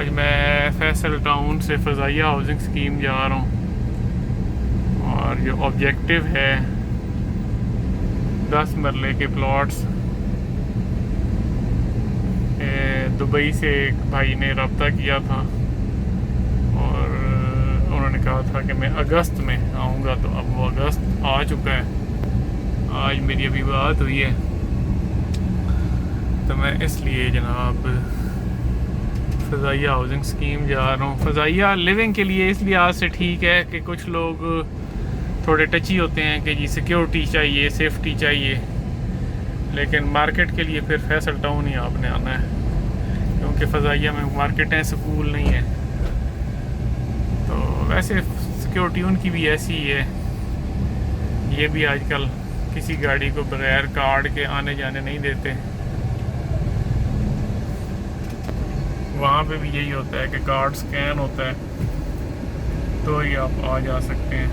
आज मैं फैसल टाउन से फ़ज़ाइया हाउसिंग स्कीम जा रहा हूँ और जो ऑब्जेक्टिव है 10 मरले के प्लॉट्स। दुबई से एक भाई ने रब्ता किया था और उन्होंने कहा था कि मैं अगस्त में आऊँगा, तो अब वो अगस्त आ चुका है। आज मेरी अभी बात हुई है, तो मैं इसलिए जनाब फ़ज़ाइया हाउसिंग स्कीम जा रहा हूँ। फ़ज़ाइया लिविंग के लिए इसलिए आज से ठीक है कि कुछ लोग थोड़े टची होते हैं कि जी सिक्योरिटी चाहिए, सेफ्टी चाहिए, लेकिन मार्केट के लिए फिर फैसल टाउन ही आपने आना है, क्योंकि फ़ज़ाइया में मार्केटें स्कूल नहीं है। तो वैसे सिक्योरिटी उनकी भी ऐसी ही है, ये भी आजकल किसी गाड़ी को बगैर कार्ड के आने जाने नहीं देते। वहाँ पे भी यही होता है कि कार्ड स्कैन होता है तो ही आप आ जा सकते हैं।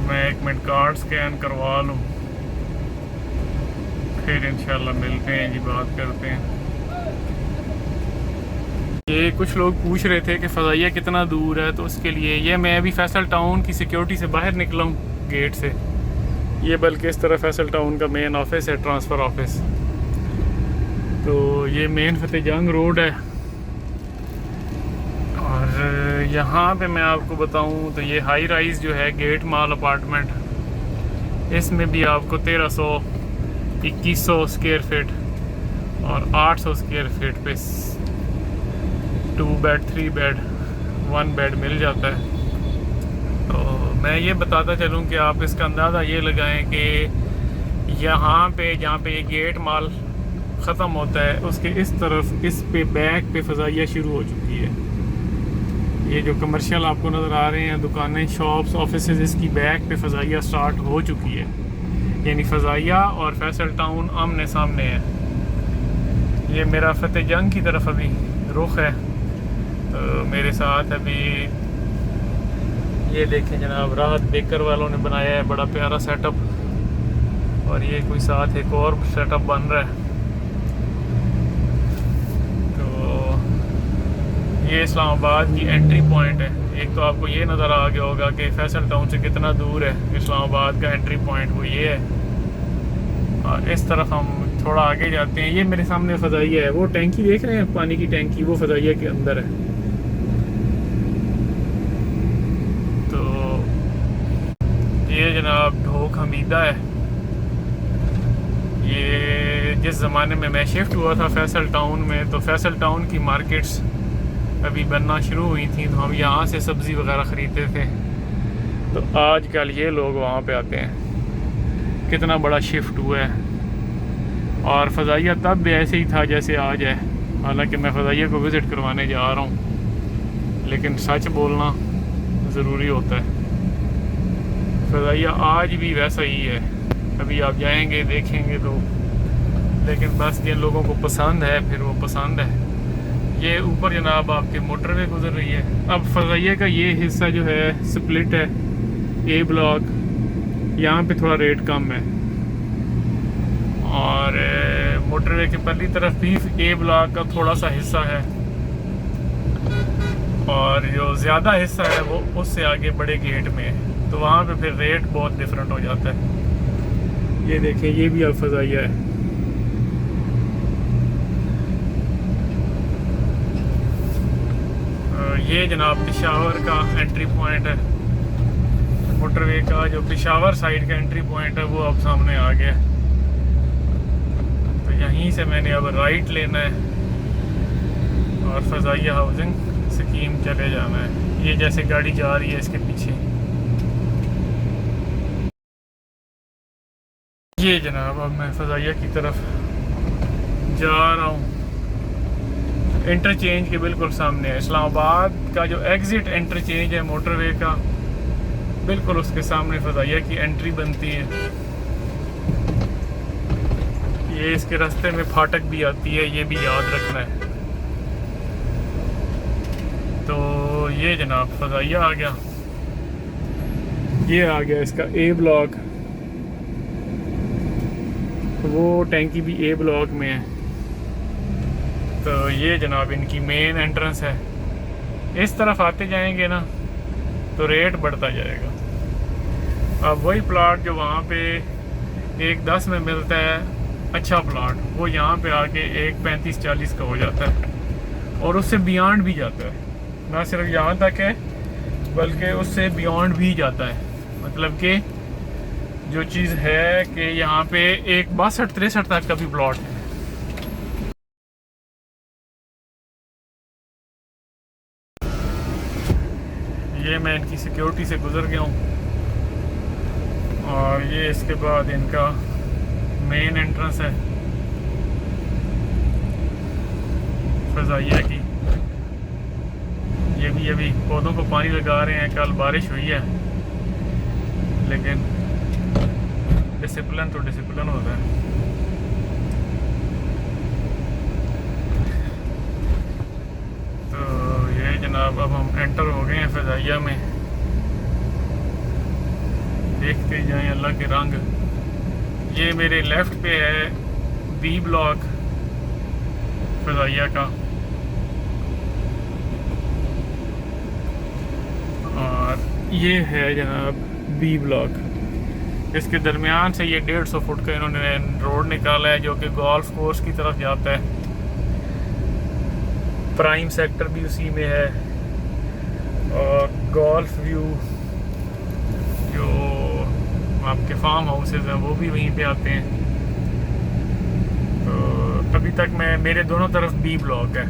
मैं 1 मिनट कार्ड स्कैन करवा लूँ, फिर इंशाल्लाह मिलते हैं जी, बात करते हैं। ये कुछ लोग पूछ रहे थे कि फ़ज़ाइया कितना दूर है, तो उसके लिए ये मैं अभी फैसल टाउन की सिक्योरिटी से बाहर निकला हूँ गेट से। ये बल्कि इस तरह फैसल टाउन का मेन ऑफिस है, ट्रांसफ़र ऑफिस। तो ये मेन फतेह जंग रोड है और यहाँ पे मैं आपको बताऊँ तो ये हाई राइज़ जो है गेट मॉल अपार्टमेंट, इसमें भी आपको 1300 2100 स्क्वायर फीट और 800 स्क्वायर फीट पे 2 बेड 3 बेड 1 बेड मिल जाता है। तो मैं ये बताता चलूँ कि आप इसका अंदाज़ा ये लगाएं कि यहाँ पे जहाँ पे ये गेट मॉल ख़त्म होता है, उसके इस तरफ इस पे बैक पे फ़ज़ाइया शुरू हो चुकी है। ये जो कमर्शियल आपको नज़र आ रहे हैं, दुकानें, शॉप्स, ऑफिसेज, इसकी बैक पे फ़ज़ाइया स्टार्ट हो चुकी है। यानी फ़ज़ाइया और फैसल टाउन आमने सामने है। ये मेरा फतेह जंग की तरफ अभी रुख है। तो मेरे साथ अभी ये देखें जनाब, राहत बेकर वालों ने बनाया है बड़ा प्यारा सेटअप, और ये कोई साथ एक और सेटअप बन रहा है। तो ये इस्लामाबाद की एंट्री पॉइंट है। एक तो आपको ये नज़र आ गया होगा कि फैसल टाउन से कितना दूर है इस्लामाबाद का एंट्री पॉइंट, वो ये है। और इस तरफ हम थोड़ा आगे जाते हैं। ये मेरे सामने फ़ज़ाइया है, वो टैंकी देख रहे हैं, पानी की टैंकी, वो फ़ज़ाइया के अंदर है। ये जनाब ढोक हमीदा है। ये जिस ज़माने में मैं शिफ्ट हुआ था फैसल टाउन में, तो फैसल टाउन की मार्केट्स अभी बनना शुरू हुई थी, तो हम यहाँ से सब्ज़ी वगैरह ख़रीदते थे। तो आजकल ये लोग वहाँ पे आते हैं। कितना बड़ा शिफ्ट हुआ है। और फ़ज़ाइया तब भी ऐसे ही था जैसे आज है। हालांकि मैं फ़ज़ाइया को विज़िट करवाने जा रहा हूँ, लेकिन सच बोलना ज़रूरी होता है। फ़ज़ाइया आज भी वैसा ही है। अभी आप जाएंगे देखेंगे तो, लेकिन बस जिन लोगों को पसंद है फिर वो पसंद है। ये ऊपर जनाब आपके मोटरवे गुजर रही है। अब फ़ज़ाइया का ये हिस्सा जो है स्प्लिट है, ए ब्लॉक, यहाँ पे थोड़ा रेट कम है, और मोटरवे के पहली तरफ भी ए ब्लॉक का थोड़ा सा हिस्सा है, और जो ज़्यादा हिस्सा है वो उससे आगे बड़े गेट में है। तो वहाँ पे फिर रेट बहुत डिफरेंट हो जाता है। ये देखें, ये भी अब फ़ज़ाइया है। ये जनाब पेशावर का एंट्री पॉइंट है। मोटरवे का जो पेशावर साइड का एंट्री पॉइंट है वो अब सामने आ गया। तो यहीं से मैंने अब राइट लेना है और फ़ज़ाइया हाउसिंग स्कीम चले जाना है। ये जैसे गाड़ी जा रही है इसके पीछे। ये जनाब अब मैं फ़ज़ाइया की तरफ जा रहा हूँ। इंटरचेंज के बिल्कुल सामने है। इस्लामाबाद का जो एग्ज़िट इंटरचेंज है मोटरवे का, बिल्कुल उसके सामने फ़ज़ाइया की एंट्री बनती है। ये इसके रास्ते में फाटक भी आती है, ये भी याद रखना है। तो ये जनाब फ़ज़ाइया आ गया। ये आ गया इसका ए ब्लॉक। वो टैंकी भी ए ब्लॉक में है। तो ये जनाब इनकी मेन एंट्रेंस है। इस तरफ आते जाएंगे ना तो रेट बढ़ता जाएगा। अब वही प्लाट जो वहाँ पे 1.10 में मिलता है अच्छा प्लाट, वो यहाँ पे आके 1.35-40 का हो जाता है और उससे बियॉन्ड भी जाता है। ना सिर्फ यहाँ तक है बल्कि उससे बियॉन्ड भी जाता है। मतलब कि जो चीज़ है कि यहाँ पे 1.62-63 तक का भी प्लॉट है। ये मैं इनकी सिक्योरिटी से गुजर गया हूँ और ये इसके बाद इनका मेन एंट्रेंस है फजाइया की। ये भी अभी पौधों को पानी लगा रहे हैं। कल बारिश हुई है लेकिन डिसिप्लिन तो डिसिप्लिन होता है। तो ये जनाब अब हम एंटर हो गए हैं फजाइया में। देखते जाएं अल्लाह के रंग। ये मेरे लेफ्ट पे है बी ब्लॉक फजाइया का और ये है जनाब बी ब्लॉक। इसके दरमियान से ये 150 फुट का इन्होंने रोड निकाला है जो कि गोल्फ कोर्स की तरफ जाता है। प्राइम सेक्टर भी उसी में है और गोल्फ व्यू जो आपके फार्म हाउसेज हैं वो भी वहीं पे आते हैं। तो अभी तक मेरे दोनों तरफ बी ब्लॉक है।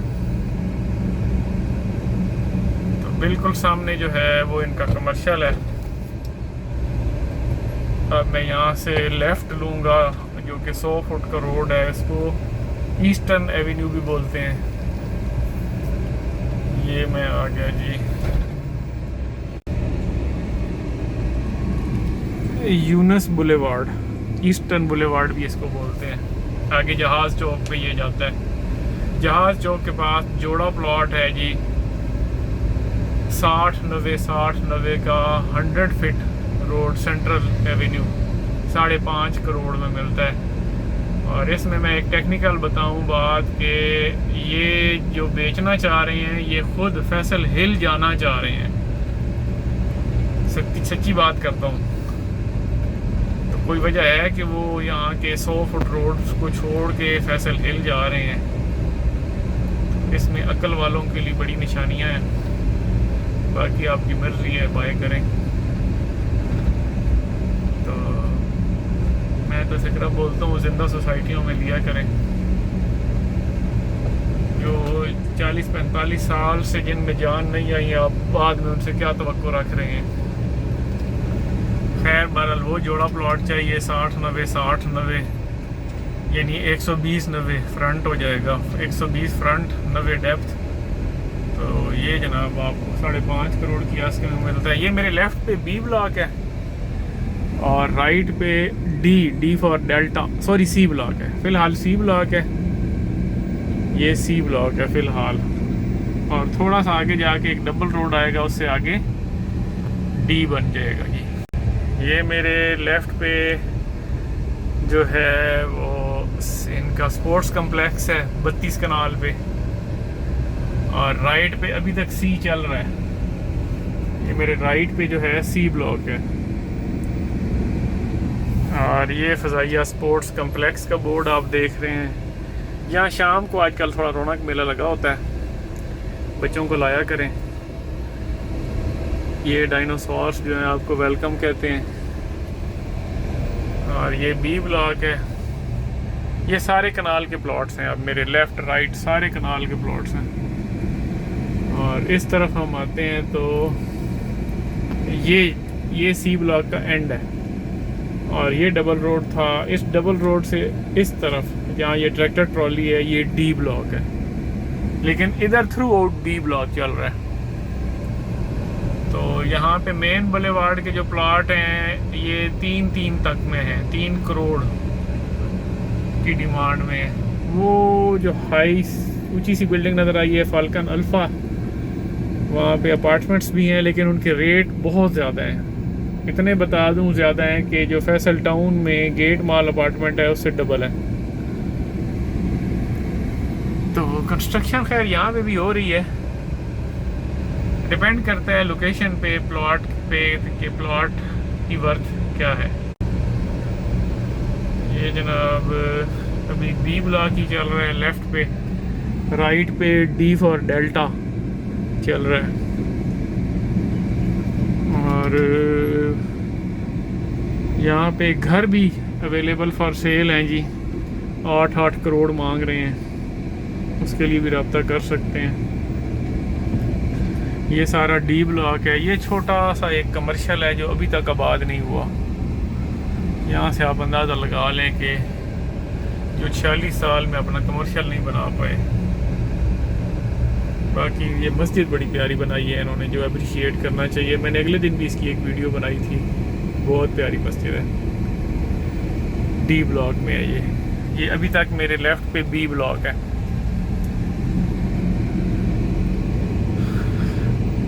तो बिल्कुल सामने जो है वो इनका कमर्शियल है। अब मैं यहाँ से लेफ़्ट लूँगा जो कि 100 फुट का रोड है। इसको ईस्टर्न एवेन्यू भी बोलते हैं। ये मैं आ गया जी यूनस बुलेवार्ड, ईस्टर्न बुलेवार्ड भी इसको बोलते हैं। आगे जहाज़ चौक पे ये जाता है। जहाज़ चौक के पास जोड़ा प्लॉट है जी 60-90 का 100 feet road central Avenue 5.5 crore में मिलता है। और इसमें मैं एक टेक्निकल बताऊं बात कि ये जो बेचना चाह रहे हैं ये खुद फैसल हिल जाना चाह रहे हैं। सच्ची बात करता हूँ। तो कोई वजह है कि वो यहाँ के 100 फुट रोड को छोड़ के फैसल हिल जा रहे हैं। इसमें अक्ल वालों के लिए बड़ी निशानियाँ हैं। बाकी आपकी मर्जी है, बाय करें। तो मैं तो सिकरा बोलता हूँ जिंदा सोसाइटियों में लिया करें। जो 40-45 साल से जिनमें जान नहीं आई, आप बाद में उनसे क्या तवक्को रख रहे हैं। खैर बहरहाल वो जोड़ा प्लॉट चाहिए 60-90 यानी 120-90 फ्रंट हो जाएगा। 120 फ्रंट 90 डेप्थ। तो ये जनाब आपको 5.5 करोड़ की आस में मिलता है। ये मेरे लेफ्ट पे बी ब्लॉक है और राइट पे D for delta, sorry C block है। फ़िलहाल सी ब्लॉक है, ये सी ब्लॉक है फ़िलहाल। और थोड़ा सा आगे जाके एक डबल रोड आएगा, उससे आगे डी बन जाएगा जी। ये मेरे लेफ़्ट पे जो है वो इनका स्पोर्ट्स कम्प्लेक्स है 32 कनाल पे और राइट पे अभी तक सी चल रहा है। ये मेरे राइट पे जो है सी ब्लॉक है और ये फजाइया स्पोर्ट्स कम्प्लेक्स का बोर्ड आप देख रहे हैं। यहाँ शाम को आजकल थोड़ा रौनक मेला लगा होता है, बच्चों को लाया करें। ये डायनासोर्स जो हैं आपको वेलकम कहते हैं। और ये बी ब्लॉक है। ये सारे कनाल के प्लॉट्स हैं। अब मेरे लेफ़्ट राइट सारे कनाल के प्लॉट्स हैं। और इस तरफ हम आते हैं तो ये सी ब्लॉक का एंड है और ये डबल रोड था। इस डबल रोड से इस तरफ जहाँ ये ट्रैक्टर ट्रॉली है ये डी ब्लॉक है, लेकिन इधर थ्रू आउट बी ब्लॉक चल रहा है। तो यहाँ पे मेन बुलेवार्ड के जो प्लॉट हैं ये 3 तक में हैं। 3 करोड़ की डिमांड में। वो जो हाई ऊंची सी बिल्डिंग नज़र आई है फाल्कन अल्फ़ा, वहाँ पे अपार्टमेंट्स भी हैं लेकिन उनके रेट बहुत ज़्यादा हैं। इतने बता दूं ज़्यादा हैं कि जो फैसल टाउन में गेट माल अपार्टमेंट है उससे डबल है। तो कंस्ट्रक्शन खैर यहाँ पे भी हो रही है, डिपेंड करता है लोकेशन पे, प्लॉट पे कि प्लॉट की वर्थ क्या है। ये जनाब अभी बी ब्लॉक ही चल रहा है लेफ़्ट पे, राइट पे डी फॉर डेल्टा चल रहा है। और यहाँ पे घर भी अवेलेबल फॉर सेल हैं जी, 8-8 करोड़ मांग रहे हैं, उसके लिए भी रब्ता कर सकते हैं। ये सारा डी ब्लॉक है। ये छोटा सा एक कमर्शियल है जो अभी तक आबाद नहीं हुआ। यहाँ से आप अंदाज़ा लगा लें कि जो 46 साल में अपना कमर्शियल नहीं बना पाए। बाकी ये मस्जिद बड़ी प्यारी बनाई है इन्होंने, जो अप्रिशिएट करना चाहिए। मैंने अगले दिन भी इसकी एक वीडियो बनाई थी, बहुत प्यारी मस्जिद है। डी ब्लॉक में है ये अभी तक मेरे लेफ़्ट पे बी ब्लॉक है।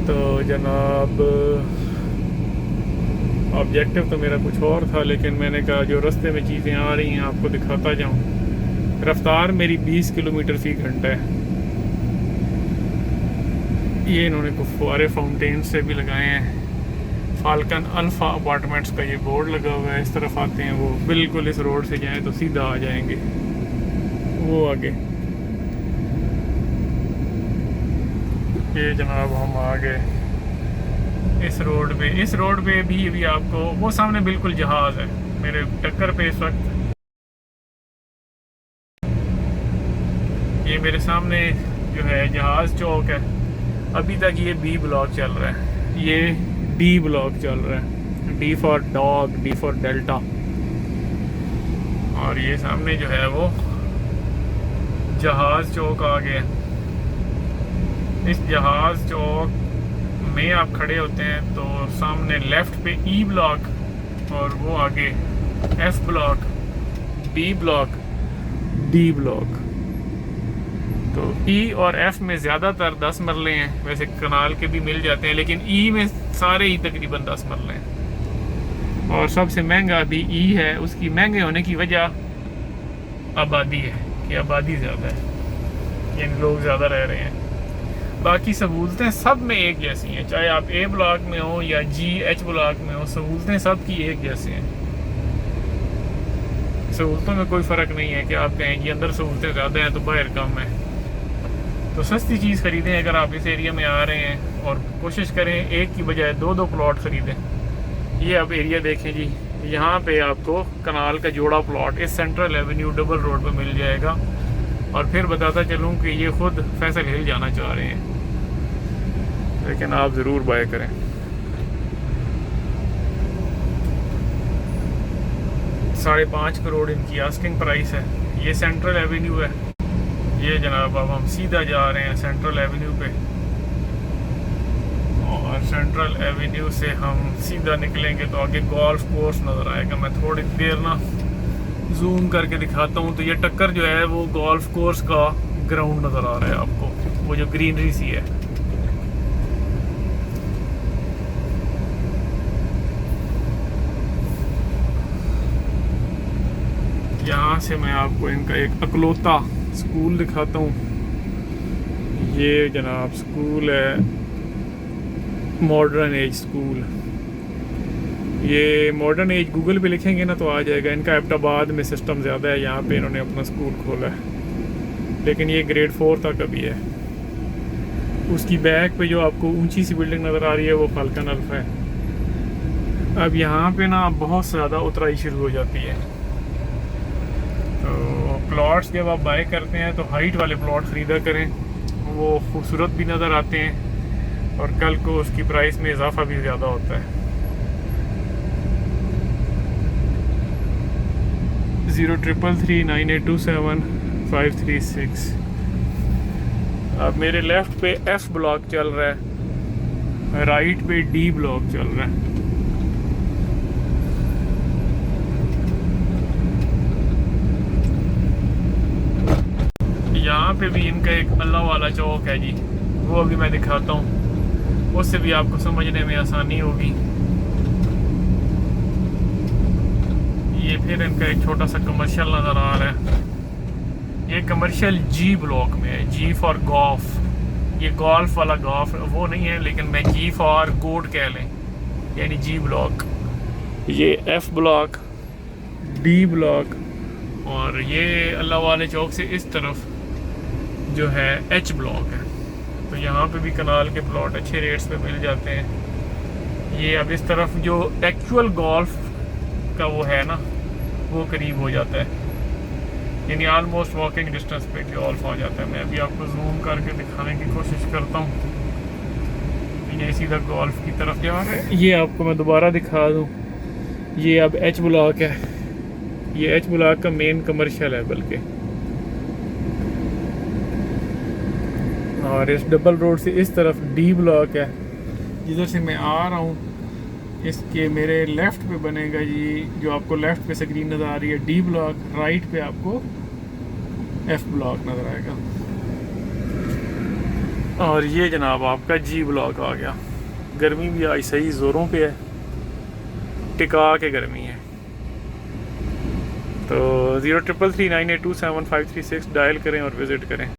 तो जनाब ऑब्जेक्टिव तो मेरा कुछ और था, लेकिन मैंने कहा जो रास्ते में चीज़ें आ रही हैं आपको दिखाता जाऊं। रफ्तार मेरी 20 किलोमीटर फी घंटा है। ये इन्होंने फुव्वारे फाउंटेन से भी लगाए हैं। फाल्कन अल्फ़ा अपार्टमेंट्स का ये बोर्ड लगा हुआ है। इस तरफ आते हैं वो बिल्कुल इस रोड से जाएं तो सीधा आ जाएंगे वो आगे। ये जनाब हम आ गए इस रोड पे भी अभी आपको वो सामने बिल्कुल जहाज़ है मेरे टक्कर पे इस वक्त। ये मेरे सामने जो है जहाज़ चौक है। अभी तक ये बी ब्लॉक चल रहा है, ये डी ब्लॉक चल रहा है, D for dog, D for delta. और ये सामने जो है वो जहाज़ चौक आ गया। इस जहाज़ चौक में आप खड़े होते हैं तो सामने लेफ़्ट पे ई ब्लॉक और वो आगे F block, B block, D block. तो ई और एफ में ज़्यादातर 10 मरले हैं, वैसे कनाल के भी मिल जाते हैं, लेकिन ई में सारे ही तकरीबन 10 मरले हैं। और सबसे महंगा भी ई है। उसकी महंगे होने की वजह आबादी है कि आबादी ज़्यादा है, यानी लोग ज़्यादा रह रहे हैं। बाकी सहूलतें सब में एक जैसी हैं, चाहे आप ए ब्लॉक में हो या जी एच ब्लॉक में हो, सहूलतें सब की एक जैसी हैं। सहूलतों में कोई फ़र्क नहीं है कि आप कहें कि अंदर सहूलतें ज़्यादा हैं तो बाहर कम है। तो सस्ती चीज़ ख़रीदें अगर आप इस एरिया में आ रहे हैं, और कोशिश करें एक की बजाय 2-2 प्लॉट ख़रीदें। ये आप एरिया देखें जी, यहाँ पे आपको कनाल का जोड़ा प्लॉट इस सेंट्रल एवेन्यू डबल रोड पे मिल जाएगा। और फिर बताता चलूँ कि ये ख़ुद फैसल हिल जाना चाह रहे हैं, लेकिन आप ज़रूर बाय करें। ₹5.5 करोड़ इनकी आस्किंग प्राइस है। ये सेंट्रल एवेन्यू है। ये जनाब अब हम सीधा जा रहे हैं सेंट्रल एवेन्यू पे, और सेंट्रल एवेन्यू से हम सीधा निकलेंगे तो आगे गोल्फ कोर्स नज़र आएगा। मैं थोड़ी देर ना जूम करके दिखाता हूँ। तो ये टक्कर जो है वो गोल्फ कोर्स का ग्राउंड नज़र आ रहा है आपको, वो जो ग्रीनरी सी है। यहाँ से मैं आपको इनका एक अकलौता स्कूल दिखाता हूँ। ये जनाब स्कूल है मॉडर्न एज स्कूल। ये मॉडर्न एज गूगल पे लिखेंगे ना तो आ जाएगा। इनका एबटाबाद में सिस्टम ज़्यादा है, यहाँ पे इन्होंने अपना स्कूल खोला है, लेकिन ये ग्रेड 4 तक अभी है। उसकी बैक पे जो आपको ऊंची सी बिल्डिंग नज़र आ रही है वो फाल्कन अल्फा है। अब यहाँ पे ना बहुत ज़्यादा उतराई शुरू हो जाती है। तो प्लॉट्स जब आप बाय करते हैं तो हाइट वाले प्लॉट ख़रीदा करें, वो खूबसूरत भी नज़र आते हैं और कल को उसकी प्राइस में इजाफा भी ज़्यादा होता है। 03339827 अब मेरे लेफ़्ट पे एफ ब्लॉक चल रहा है, राइट पे डी ब्लॉक चल रहा है। यहाँ पे भी इनका एक अल्लाह वाला चौक है जी, वो अभी मैं दिखाता हूँ, उससे भी आपको समझने में आसानी होगी। फिर इनका एक छोटा सा कमर्शियल नज़र आ रहा है। ये कमर्शियल जी ब्लॉक में है, जी फॉर गोल्फ। ये गोल्फ वाला गोल्फ वो नहीं है, लेकिन मैं जी फॉर गोड कह लें, यानी जी ब्लॉक। ये एफ ब्लॉक, डी ब्लॉक, और ये अल्लाह वाले चौक से इस तरफ जो है एच ब्लॉक है। तो यहाँ पे भी कनाल के प्लॉट अच्छे रेट्स पे मिल जाते हैं। ये अब इस तरफ जो एक्चुअल गोल्फ का वो है ना, वो करीब हो जाता है, यानी ऑलमोस्ट वॉकिंग डिस्टेंस पे गोल्फ आ जाता है। मैं अभी आपको जूम करके दिखाने की कोशिश करता हूँ। ये सीधा गोल्फ की तरफ जा रहा है। ये आपको मैं दोबारा दिखा दूँ, ये अब एच ब्लॉक है। ये एच ब्लॉक का मेन कमर्शियल है बल्कि, और इस डबल रोड से इस तरफ डी ब्लॉक है। जिधर से मैं आ रहा हूँ इसके मेरे लेफ़्ट पे बनेगा जी, जो आपको लेफ़्ट पे स्क्रीन नज़र आ रही है, डी ब्लॉक। राइट पे आपको एफ ब्लॉक नज़र आएगा, और ये जनाब आपका जी ब्लॉक आ गया। गर्मी भी आज सही ज़ोरों पे है, टिका के गर्मी है। तो 0339827536 डायल करें और विज़िट करें।